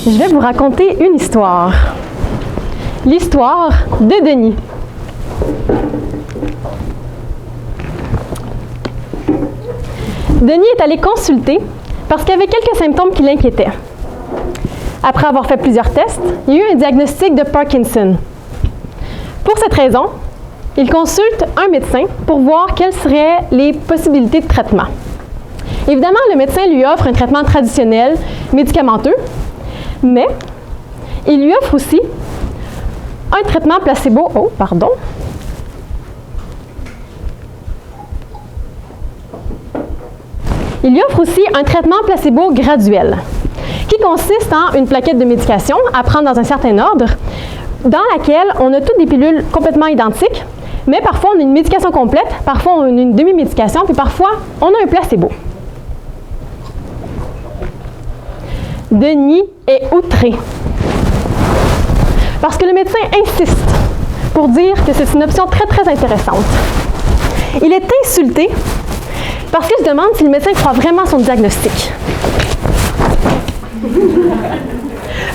je vais vous raconter une histoire. L'histoire de Denis. Denis est allé consulter parce qu'il y avait quelques symptômes qui l'inquiétaient. Après avoir fait plusieurs tests, il y a eu un diagnostic de Parkinson. Pour cette raison, il consulte un médecin pour voir quelles seraient les possibilités de traitement. Évidemment, le médecin lui offre un traitement traditionnel, médicamenteux, mais il lui offre aussi un traitement placebo. Il lui offre aussi un traitement placebo graduel, qui consiste en une plaquette de médication à prendre dans un certain ordre, dans laquelle on a toutes des pilules complètement identiques, mais parfois on a une médication complète, parfois on a une demi-médication, puis parfois on a un placebo. Denis est outré, parce que le médecin insiste pour dire que c'est une option très, très intéressante. Il est insulté parce qu'il se demande si le médecin croit vraiment son diagnostic.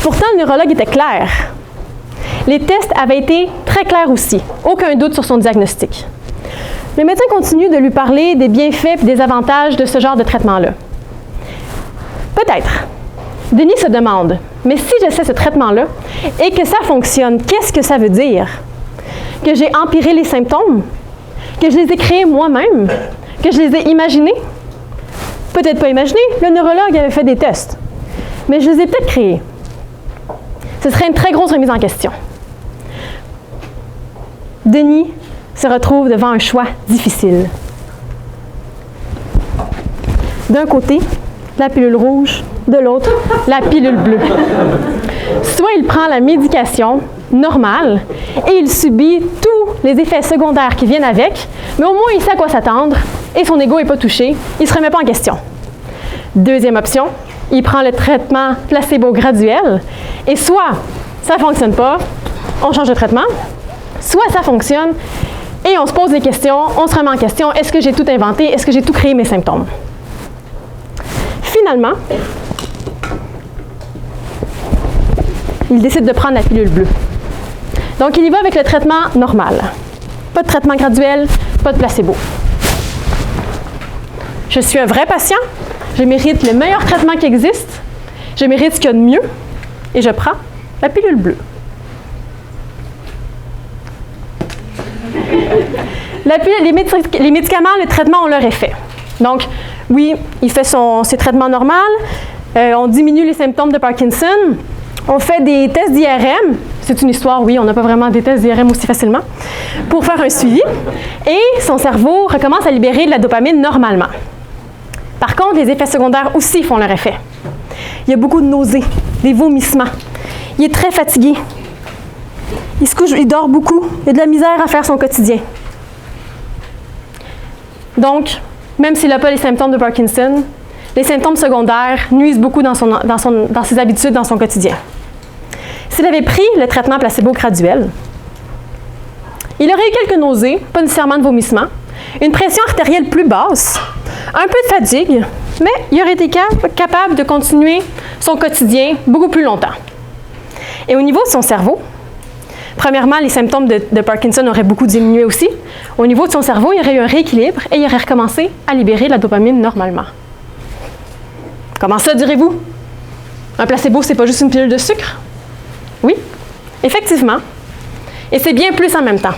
Pourtant, le neurologue était clair. Les tests avaient été très clairs aussi. Aucun doute sur son diagnostic. Le médecin continue de lui parler des bienfaits et des avantages de ce genre de traitement-là. Peut-être. Denis se demande, mais si j'essaie ce traitement-là et que ça fonctionne, qu'est-ce que ça veut dire? Que j'ai empiré les symptômes? Que je les ai créés moi-même? Que je les ai imaginés? Peut-être pas imaginés, le neurologue avait fait des tests. Mais je les ai peut-être créés. Ce serait une très grosse remise en question. Denis se retrouve devant un choix difficile. D'un côté, la pilule rouge, de l'autre, la pilule bleue. Soit il prend la médication normale et il subit tous les effets secondaires qui viennent avec, mais au moins il sait à quoi s'attendre et son ego n'est pas touché, il ne se remet pas en question. Deuxième option, il prend le traitement placebo graduel et soit ça ne fonctionne pas, on change de traitement, soit ça fonctionne et on se pose des questions, on se remet en question, est-ce que j'ai tout inventé, est-ce que j'ai tout créé mes symptômes? Finalement, il décide de prendre la pilule bleue. Donc, il y va avec le traitement normal. Pas de traitement graduel, pas de placebo. Je suis un vrai patient, je mérite le meilleur traitement qui existe, je mérite ce qu'il y a de mieux, et je prends la pilule bleue. Les médicaments, le traitement ont leur effet. Donc, oui, il fait ses traitements normaux, on diminue les symptômes de Parkinson, on fait des tests d'IRM, c'est une histoire, oui, on n'a pas vraiment des tests d'IRM aussi facilement, pour faire un suivi, et son cerveau recommence à libérer de la dopamine normalement. Par contre, les effets secondaires aussi font leur effet. Il y a beaucoup de nausées, des vomissements, il est très fatigué, il se couche, il dort beaucoup, il a de la misère à faire son quotidien. Donc, même s'il n'a pas les symptômes de Parkinson, les symptômes secondaires nuisent beaucoup dans ses habitudes, dans son quotidien. S'il avait pris le traitement placebo graduel, il aurait eu quelques nausées, pas nécessairement de vomissements, une pression artérielle plus basse, un peu de fatigue, mais il aurait été capable de continuer son quotidien beaucoup plus longtemps. Et au niveau de son cerveau, premièrement, les symptômes de Parkinson auraient beaucoup diminué aussi. Au niveau de son cerveau, il y aurait eu un rééquilibre et il aurait recommencé à libérer de la dopamine normalement. Comment ça, direz-vous? Un placebo, c'est pas juste une pilule de sucre? Oui, effectivement. Et c'est bien plus en même temps.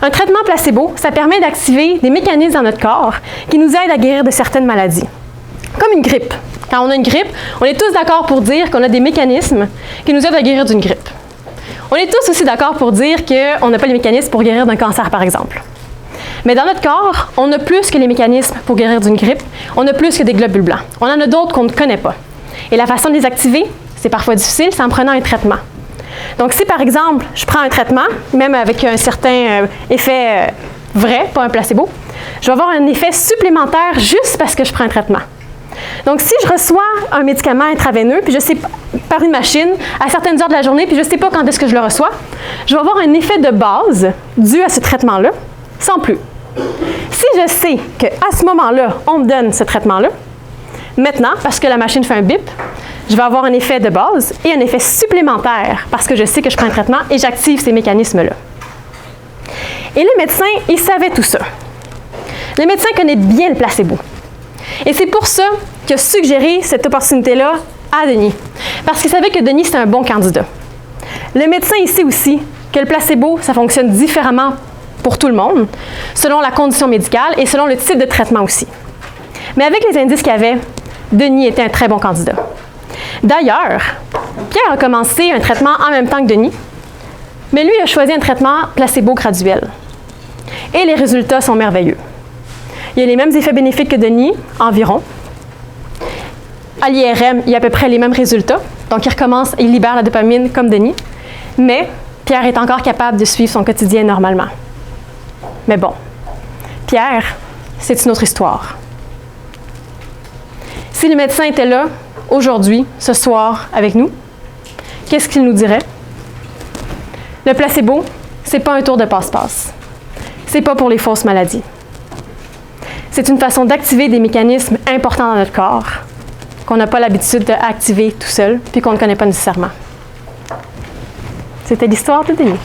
Un traitement placebo, ça permet d'activer des mécanismes dans notre corps qui nous aident à guérir de certaines maladies. Comme une grippe. Quand on a une grippe, on est tous d'accord pour dire qu'on a des mécanismes qui nous aident à guérir d'une grippe. On est tous aussi d'accord pour dire qu'on n'a pas les mécanismes pour guérir d'un cancer, par exemple. Mais dans notre corps, on a plus que les mécanismes pour guérir d'une grippe, on a plus que des globules blancs. On en a d'autres qu'on ne connaît pas. Et la façon de les activer, c'est parfois difficile, c'est en prenant un traitement. Donc, si par exemple, je prends un traitement, même avec un certain effet vrai, pas un placebo, je vais avoir un effet supplémentaire juste parce que je prends un traitement. Donc, si je reçois un médicament intraveineux, puis je sais par une machine, à certaines heures de la journée, puis je ne sais pas quand est-ce que je le reçois, je vais avoir un effet de base dû à ce traitement-là, sans plus. Si je sais qu'à ce moment-là, on me donne ce traitement-là, Maintenant, parce que la machine fait un bip, je vais avoir un effet de base et un effet supplémentaire parce que je sais que je prends un traitement et j'active ces mécanismes-là. Et le médecin, il savait tout ça. Le médecin connaît bien le placebo. Et c'est pour ça qu'il a suggéré cette opportunité-là à Denis. Parce qu'il savait que Denis, c'était un bon candidat. Le médecin, il sait aussi que le placebo, ça fonctionne différemment pour tout le monde, selon la condition médicale et selon le type de traitement aussi. Mais avec les indices qu'il y avait, Denis était un très bon candidat. D'ailleurs, Pierre a commencé un traitement en même temps que Denis, mais lui a choisi un traitement placebo graduel. Et les résultats sont merveilleux. Il y a les mêmes effets bénéfiques que Denis, environ. À l'IRM, il y a à peu près les mêmes résultats. Donc, il libère la dopamine comme Denis. Mais Pierre est encore capable de suivre son quotidien normalement. Mais bon, Pierre, c'est une autre histoire. Si le médecin était là, aujourd'hui, ce soir, avec nous, qu'est-ce qu'il nous dirait? Le placebo, c'est pas un tour de passe-passe. C'est pas pour les fausses maladies. C'est une façon d'activer des mécanismes importants dans notre corps qu'on n'a pas l'habitude d'activer tout seul puis qu'on ne connaît pas nécessairement. C'était l'histoire de Denis.